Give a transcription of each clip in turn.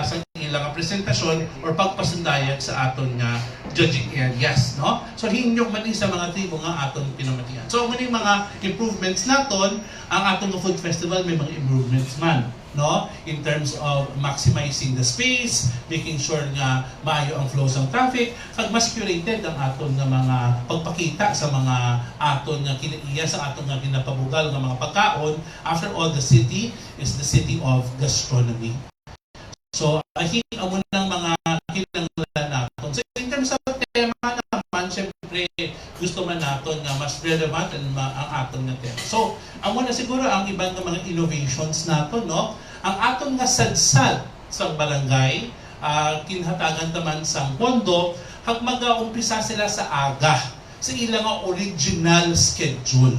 sa ilang presentasyon or pagpasandayan sa aton nga judging areas, no? So hinyok man sa mga tribo nga aton pinamatian. So muna mga improvements naton, ang aton nga food festival may mga improvements man, no? In terms of maximizing the space, making sure nga maayo ang flows ng traffic, kag mas curated ang aton nga mga pagpakita sa mga aton nga kinaiya sa aton nga ginapabugal nga mga pagkaon. After all, the city is the city of gastronomy. So, I think ang munang mga kinanglan natin. So, in terms of tema naman, syempre, gusto man natin nga mas relevant ang aton nga tema. So, ang muna siguro ang ibang mga innovations natin, no? Ang aton nga sadsad sa barangay, kinhatagan naman sa pondo, hag mag-umpisa sila sa aga, sa ilang original schedule.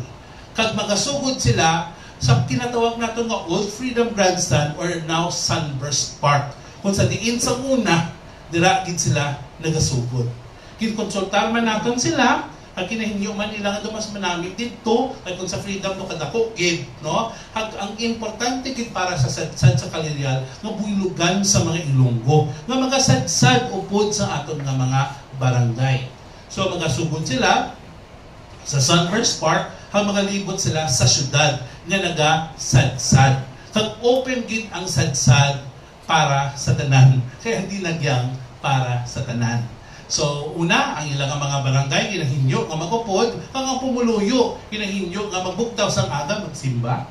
Kag magasugod sila sa tinatawag natin nga Old Freedom Grandstand or now Sunburst Park. Kung sa diin sa una, diragid sila nagasugod. Kinkonsultar man natin sila, ang kinahinyo man ilang dumas manamit dito, ay kung sa freedom no kadako gid, no? Ang importante gid para sa sadsad sa Kalirial, nga buylugan sa mga Ilonggo, nga magasadsad upod sa aton nga mga barangay. So magasugod sila sa Sunburst Park, hang magalibot sila sa syudad nga nagasadsad. Kag open gid ang sadsad para sa tanan. Kaya hindi nagyang para sa tanan. So, una, ang ilang mga barangay, kinahinyo nga magupod, ang pumuluyo, kinahinyo nga magbuktaw sa aga, magsimba.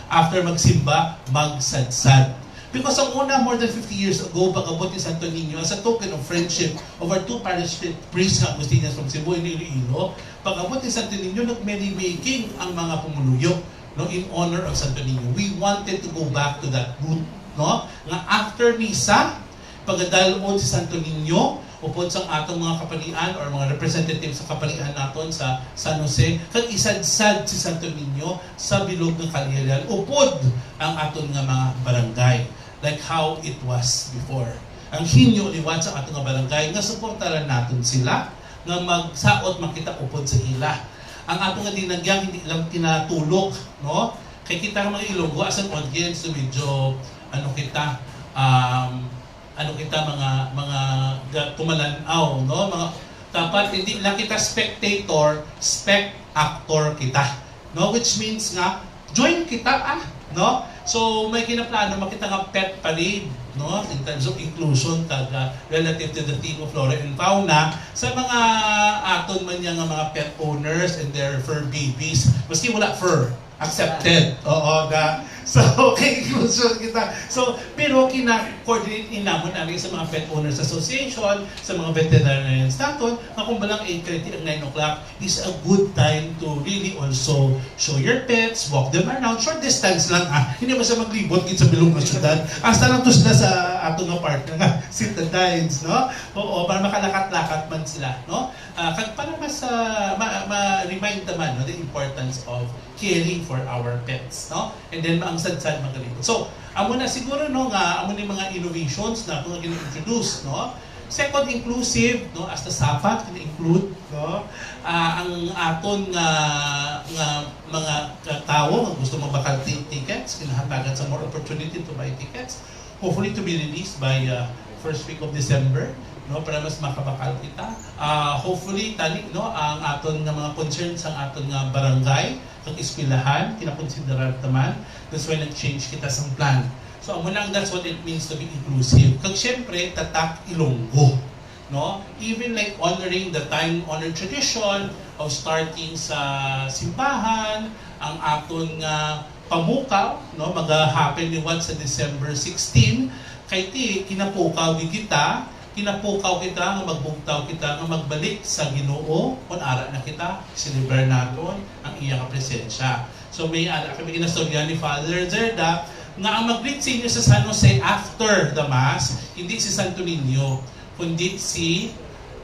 After magsimba, magsadsad. Because ang una, more than 50 years ago, pag-abot ni Santo Niño, as a token of friendship of our two parish priests nga Agustinians from Cebu and Iloilo, pag-abot ni Santo Niño, nag-merrymaking ang mga pumuluyo, no, in honor of Santo Niño. We wanted to go back to that root, no? Nga after misa, pagdalon si Santo Niño, upod sa atong mga kapalian or mga representatives sa kapalian naton sa San Jose, kag isadsad si Santo Niño sa bilog ng Kalirial, upod ang aton nga mga barangay, like how it was before. Ang hinyo liwat sa atong nga barangay, nga suportaran naton sila, nga magsaot makita upod sa ila. Ang atong nga dinagyang hindi lang tinatulok, no? Kay kita mga Ilonggo as an audience, medyo mga tumalanaw, no? Mga dapat hindi lang kita spectator, actor kita, no? Which means nga join kita, no? So may kinaplano makita nga pet parade, no? In terms of inclusion relative to the theme of flora and fauna sa mga aton man nga mga pet owners and their fur babies, maski wala fur, accepted. Oo, so, okay, inclusion kita. So, pero kina-coordinate inamon namin sa mga Pet Owners Association, sa mga veterinarians natin, na kung balang 8:30 ang 9 o'clock is a good time to really also show your pets, walk them around, short distance lang, Hindi mo siya maglibot sa bilong na syudad. Hasta lang to sila sa atong nga park nga, citadines, no? Oo, para makalakat-lakat man sila, no? Para mas ma-remind naman, no, the importance of caring for our pets, no? And then ang sadsad magalibot. So, amo na siguro no nga amo ni mga innovations na kung gina-introduce, no? Second, inclusive, no, as the SAPAT gina-include, no? Ang aton nga mga tao nga gusto mabakal tickets, kinahatagan sa more opportunity to buy tickets, hopefully to be released by first week of December, no, para mas makabakal kita. Hopefully tani, no, ang aton nga mga concerns ang aton nga barangay kag eskwelahan kinakonsiderar naman. That's why nag-change kita sa plan. So amo lang, that's what it means to be inclusive. Kag syempre tatak Ilonggo, no? Even like honoring the time-honored tradition of starting sa simbahan, ang aton nga pamukaw, no, mag-happen ni once sa December 16, kay ti kinapukaw kita nga magbugtaw kita nga magbalik sa Ginoo kun ara na kita celebrate naton ang iyang presensya. So may kami ginastorya ni Father Zerda nga ang mag-greet sa inyo sa San Jose after the Mass, hindi si Santo Niño, kundi si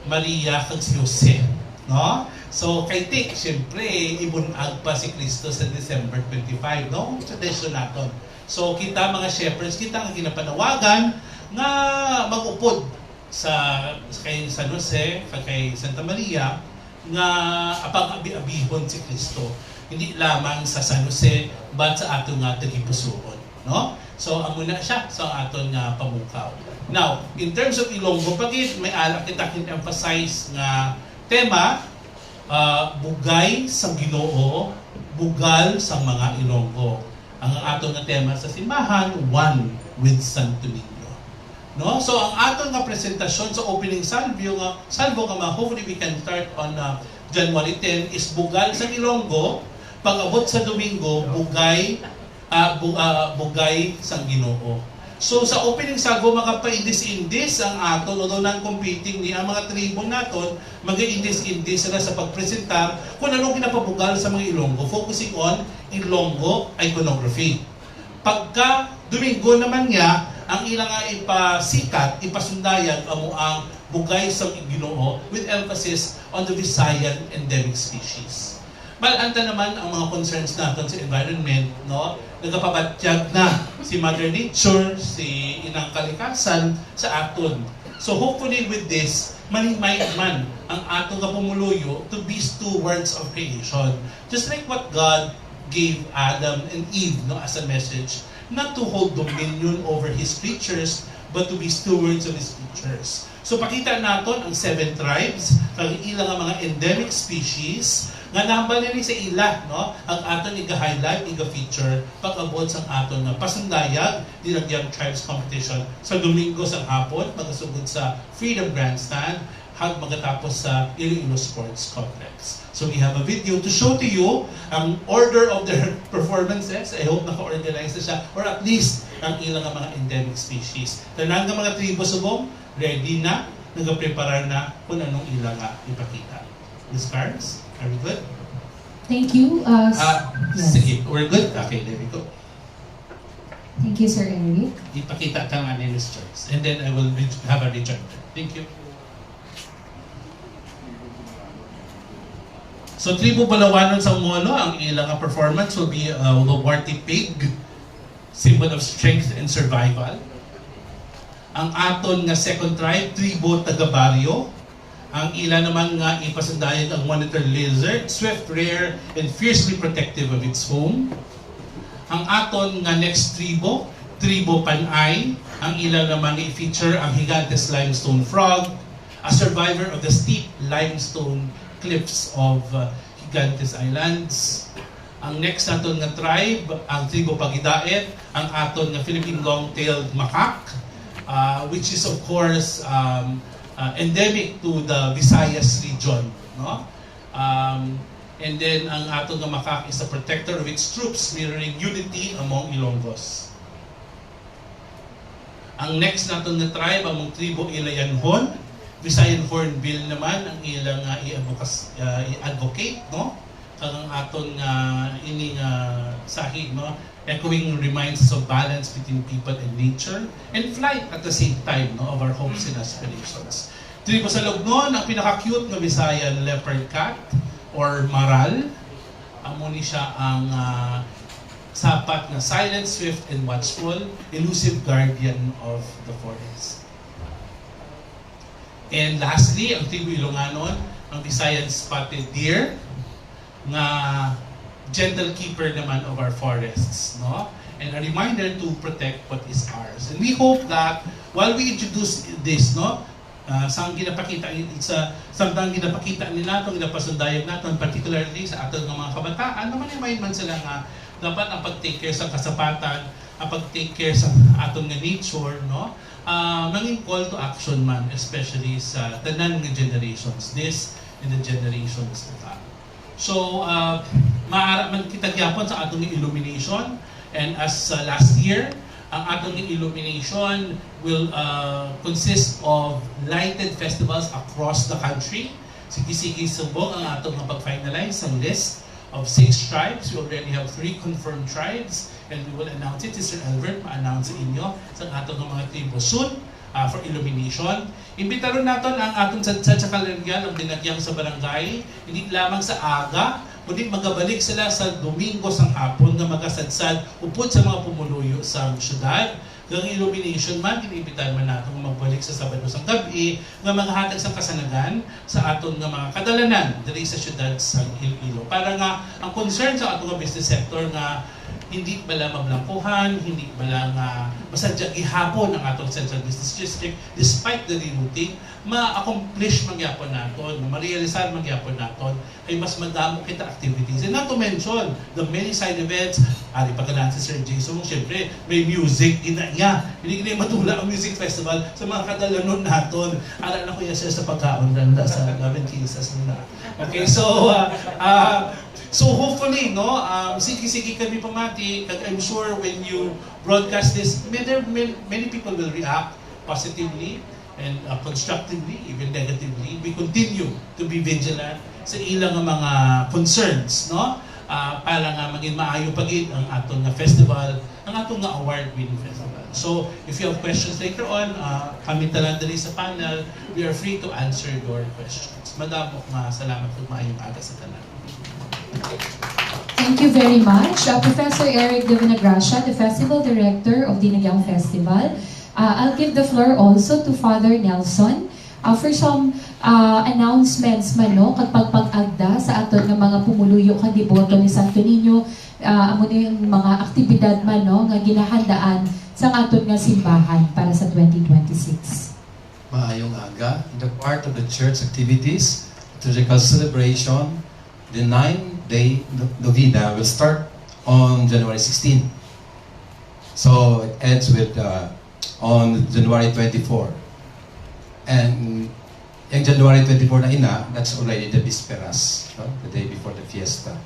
Maria kag si Jose, no? So kay ti syempre ibunag pa si Kristo sa December 25, no? Tradition naton. So kita mga shepherds, kita nga ginapanawagan nga mag-upod sa kay San Jose, kay Santa Maria, nga apag-abi-abihon si Kristo. Hindi lamang sa San Jose, but sa ato nga tagipusoon, no? So amo na siya sa aton nga pamukaw. Now, in terms of Ilonggo pagit, may ala kita emphasize nga tema, bugay sa Ginoo, bugal sa mga Ilonggo. Ang aton nga tema sa simbahan, one with Santo Niño. No? So ang aton nga presentasyon sa opening salvo nga hopefully we can start on January 10 is bugal sa Ilonggo, pag-abot sa Domingo, bugay sa Ginoo. So sa opening salvo mga paindis-indis ang aton, although non-competing ni ang mga tribo naton, mag-indis-indis sila sa pagpresentar kung anong kinapabugal sa mga Ilonggo, focusing on Ilonggo iconography. Pagka Domingo naman niya, ang ilang nga ipasikat, ipasundayag amo ang bugay sa Ginoo with emphasis on the Visayan endemic species. Malanta naman ang mga concerns natin sa environment, no? Nagapabatyag na si Mother Nature, si Inang Kalikasan sa aton. So hopefully with this, manimay man ang aton nga pumuluyo to be stewards of creation. Just like what God gave Adam and Eve, no, as a message, not to hold dominion over His creatures, but to be stewards of His creatures. So pakita naton ang 7 tribes, ang ilang nga mga endemic species, nga nambal nila sa ila, no? Ang aton iga-highlight, iga-feature, pag-abot sa aton nga pasundayag, Diragyang Tribes Competition sa Domingo sa hapon, magasugod sa Freedom Grandstand, hag magatapos sa Iloilo Sports Complex. So we have a video to show to you ang order of their performances. I hope naka-organize na siya, or at least ang ilang mga endemic species. Tanan nga mga tribo subong, ready na, nagaprepara na kung anong ilang ipakita. Ms. Carms, are we good? Thank you. Yes. Sige, we're good? Okay, there we go. Thank you, Sir Eric. Ipakita ka nga ni Ms. Joyce. And then I will have a rejoinder. Thank you. So, tribo Balawanon sa Molo, ang ilang performance will be the Warty Pig, symbol of strength and survival. Ang aton nga second tribe, tribo Tagabaryo. Ang ilan naman nga ipasandayan ang monitor lizard, swift, rare, and fiercely protective of its home. Ang aton nga next tribo, tribo Panay. Ang ilan naman i-feature ang Gigantes limestone frog, a survivor of the steep limestone cliffs of Gigantes Islands. Ang next naton nga tribe, ang tribo Pagidaet, ang aton nga Philippine long-tailed macaque, which is of course endemic to the Visayas region, no? And then ang aton nga macaque is a protector of its troops, mirroring unity among Ilonggos. Ang next naton nga tribe, ang tribo Ilayanhon, Visayan Hornbill naman ang ilang i-advocate, no? Kang aton nga ini nga sahig, no? Echoing reminds us of balance between people and nature, and flight at the same time, no, of our hopes and aspirations. Tribo sa Lugnon, ang pinaka-cute nga Visayan leopard cat or maral. Amo ni siya ang sapat na silent, swift, and watchful, elusive guardian of the forest. And lastly, ang tribo Ilonganon, ang Visayan spotted deer, nga gentle keeper naman of our forests, no? And a reminder to protect what is ours. And we hope that while we introduce this, no, samtang ginapakita nila itong ginapasundayag natin, particularly sa ating mga kabataan, naman man sila nga dapat ang pag-take care sa kasapatan, ang pag-take care sa ating nga nature, no? Manging call to action man, especially sa tanan nga generations, this and the generations to come. So, maaara man kita gyapon sa atong illumination, and as last year, ang atong illumination will consist of lighted festivals across the country. Sige-sige subong ang atong pag-finalize ang list of 6 tribes. We already have 3 confirmed tribes, and we will announce it. Sir Albert, ma-announce sa inyo sa atong mga tribo soon for illumination. Imbitaron natin ang atong sadsad sa kalendaryo, ang dinagyang sa barangay, hindi lamang sa aga, kundi magabalik sila sa Domingo sang hapon nga magasadsad upod sa mga pumuluyo sa syudad. Kung illumination man, iniimbitahan man natin magbalik sa Sabado sang gabi nga maghatag sa kasanagan sa aton nga mga kadalanan diri sa syudad sa Iloilo. Para nga ang concern sa atong business sector nga hindi bala mablangkuhan, hindi bala nga masadya ihapon ang atong Central Business District despite the rerouting, ma-accomplish magyapon naton, ma-realisar magyapon naton ay mas madamo kita activities. And not to mention the many side events, ari pagkalaan si Sir Jason, syempre may music ina niya. Hindi kini matula ang music festival sa mga kadalanon naton. Ara na ko ya sir sa pagkaon randa sa 11 Kinsas nila. Okay, so hopefully, no, sige kami pamati, and I'm sure when you broadcast this, many people will react positively and constructively, even negatively. We continue to be vigilant sa ilang mga concerns, no? Para nga maging maayo pagid ang atong nga festival, ang atong nga award-winning festival. So, if you have questions later on, kami talang dali sa panel, we are free to answer your questions. Madamo nga salamat kung maayong aga sa tanan. Thank you very much. Professor Eric De Vinagracia, the Festival Director of Dinagyang Festival. I'll give the floor also to Father Nelson for some announcements man, no, pagpag-agda sa aton nga mga pumuluyo kan deboto ni Santo Niño, amo yung mga aktibidad man, no, nga ginahandaan sa aton nga simbahan para sa 2026. Maayong aga. In the part of the church activities, liturgical celebration, the 9-day novena will start on January 16. So it ends with on January 24. And yung January 24 na ina, that's already the Bisperas, no? The day before the fiesta.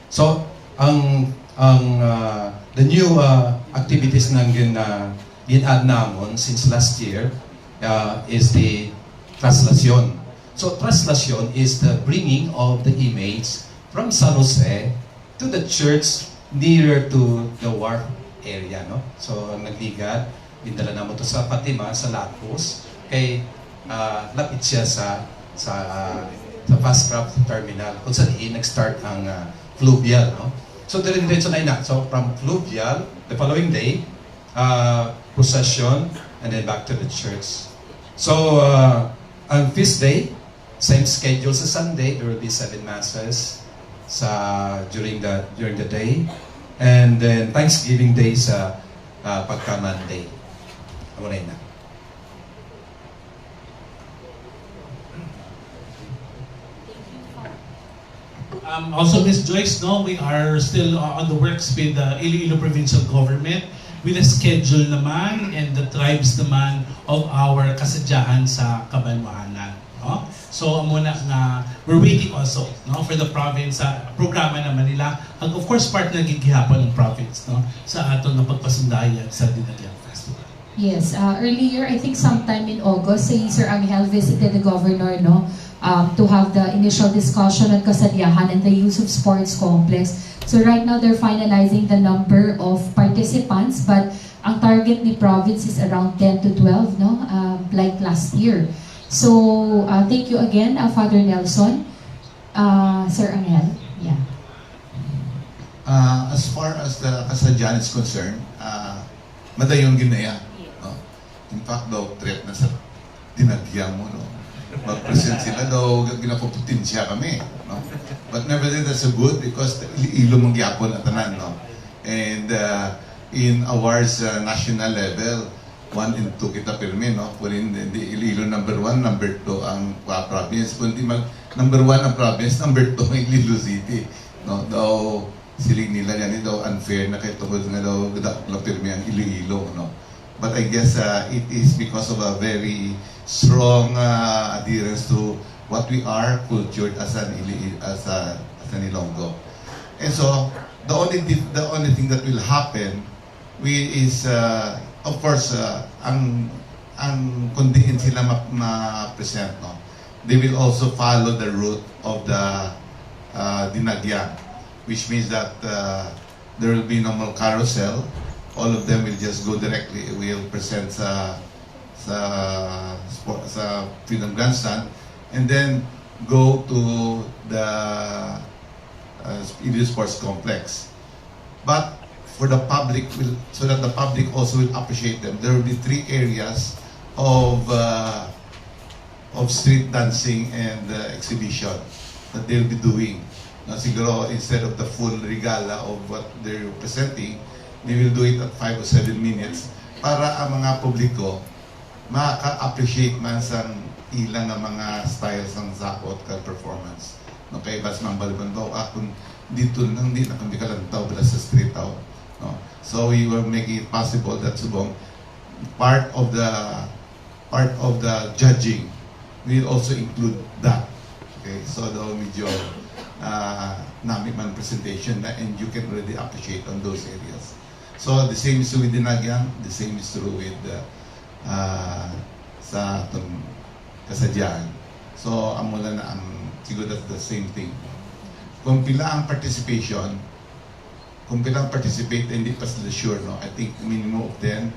So the new activities na gin-add namon since last year is the Traslasyon. So Traslasyon is the bringing of the image from San Jose to the church nearer to the wharf area, no? So nagligat, indala namo to sa Fatima, sa Lacos, kay lapit siya sa fast craft terminal kung saan nag-start ang fluvial, no? So diretso na ina. So from fluvial, the following day, procession, and then back to the church. So on feast day, same schedule sa Sunday. There will be 7 masses during the day, and then Thanksgiving day sa pagka Monday. Amo na ina. Also, Ms. Joyce, no, we are still on the works with the Iloilo Provincial Government with a schedule naman and the tribes naman of our kasadyahan sa Kabanwahanan. No? So, muna nga, we're waiting also, no, for the province, programa naman nila. And of course, part na gigihapon ng province, no, sa aton ng pagpasundayan sa Dinagyang Festival. Yes, earlier, I think sometime in August, si Sir Angel visited the governor, no, to have the initial discussion on kasadyahan and the use of sports complex. So right now, they're finalizing the number of participants, but ang target ni province is around 10 to 12, no, like last year. So, thank you again, Father Nelson. Sir Angel, yeah. As far as the kasadyahan is concerned, madayon ginaya. No? In fact, daw, threat na sa dinagyan mo, no? Mag-present sila daw, ginapuputin siya kami. No? But nevertheless, that's good because ilo mangyapon at tanan. No? And in awards national level, 1 and 2 kita pirmi, no? Kung hindi Iloilo number 1, number 2 ang province. Kung hindi number 1 ang province, number 2 ang Iloilo City. No? Daw, siling nila yan, daw unfair na kaya tungkol nga daw pirmi ang Iloilo. No? But I guess it is because of a very strong adherence to what we are cultured as an Ilonggo. And so, the only thing that will happen is of course, ang kundiin sila ma-present, no? They will also follow the route of the Dinagyang, which means that there will be no more carousel. All of them will just go directly, will present sa Freedom Grandstand, and then go to the Iloilo Sports Complex. But for the public, so that the public also will appreciate them, there will be 3 areas of street dancing and exhibition that they'll be doing. Siguro instead of the full regala of what they're presenting, they will do it at 5 or 7 minutes para ang mga publiko maka-appreciate man sa ilang nga mga styles ng sakot ka performance. No, kay Bas Mambaliban daw, kung dito lang, di na kami kalantaw bala sa street out. No? So we will make it possible that subong part of the judging will also include that. Okay, so daw medyo namin man presentation na, and you can really appreciate on those areas. So the same is with Dinagyang, the same is true with sa atong kasadyahan. So amo na ang siguro that's the same thing. Kung pila ang participation, kung pila ang participate, hindi pa sila sure, no? I think minimum of 10,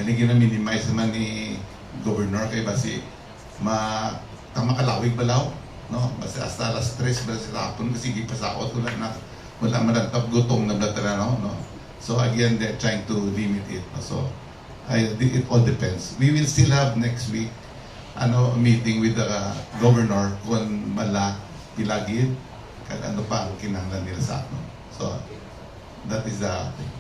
ganun minimize naman ni Governor kay basi makalawig balaw, no? Basi hasta alas 3 basi hapon kasi gipasaot wala malantap gutong na blatera, no? So again, they're trying to limit it. No? So it all depends. We will still have next week a meeting with the governor kung pilagid kag ano pa ang kinahanglan nila sa atin. So that is the thing.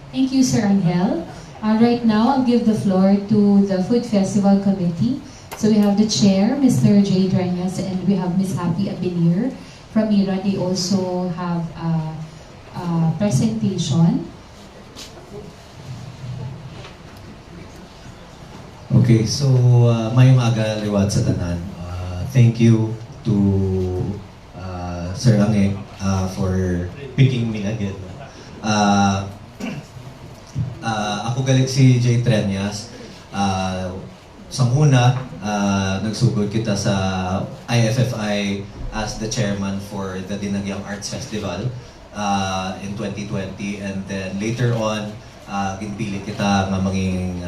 Thank you, Sir Angel. Right now, I'll give the floor to the Food Festival Committee. So we have the chair, Mr. J. Drenyas, and we have Ms. Happy Abinir from IRA. They also have a presentation. Okay, so mayong aga liwat sa tanan. Thank you to Sir Angel for picking me again. Ako galing si J. Trenyas. Sa una, nagsugod kita sa IFFI as the chairman for the Dinagyang Arts Festival in 2020, and then later on, ginpili kita nga maging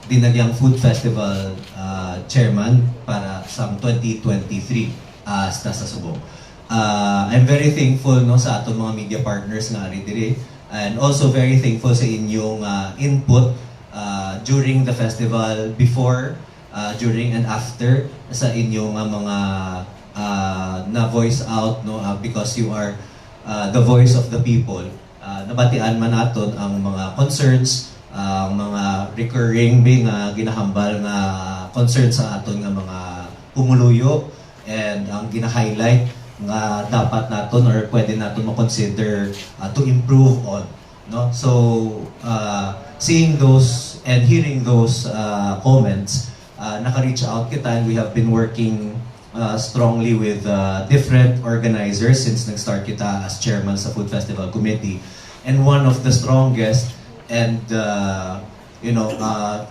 Dinagyang Food Festival chairman para sa 2023 sa Subo. I'm very thankful no sa atong mga media partners nga ari diri, and also very thankful sa inyong input during the festival, before, during and after sa inyong mga na voice out, no, because you are the voice of the people. Nabatian man naton ang mga concerns, mga recurring nga ginahambal nga concerns sa aton nga mga pumuluyo, and ang gina-highlight nga dapat naton or pwede naton ma-consider to improve on, no? So seeing those and hearing those comments, naka-reach out kita, and we have been working strongly with different organizers since nag-start kita as chairman sa Food Festival Committee. And one of the strongest and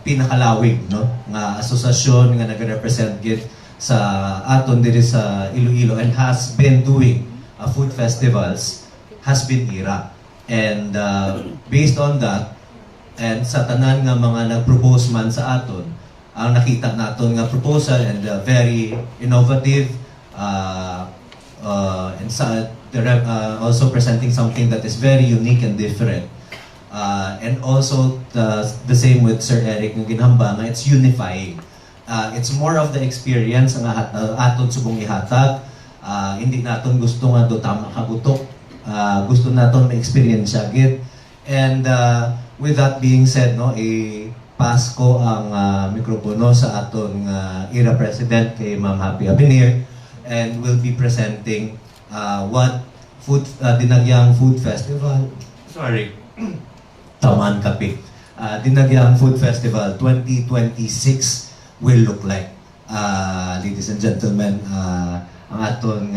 pinakalawig, no, nga asosasyon nga nag-represent gid sa aton diri sa Iloilo and has been doing food festivals has been IRA. And based on that, and sa tanan nga mga nag-propose man sa aton, ang nakita naton nga proposal and very innovative, and also presenting something that is very unique and different. And also the same with Sir Eric ng ginhamba nga it's unifying. It's more of the experience nga aton subong ihatag. Hindi naton gusto nga do tama kagutok. Gusto naton ma-experience gid. And with that being said, no, pass ko ang mikropono sa aton IRA President kay Ma'am Happy Abinir, and will be presenting what Dinagyang Food Festival, Taman Kapit, Dinagyang Food Festival 2026 will look like. Ladies and gentlemen, ang aton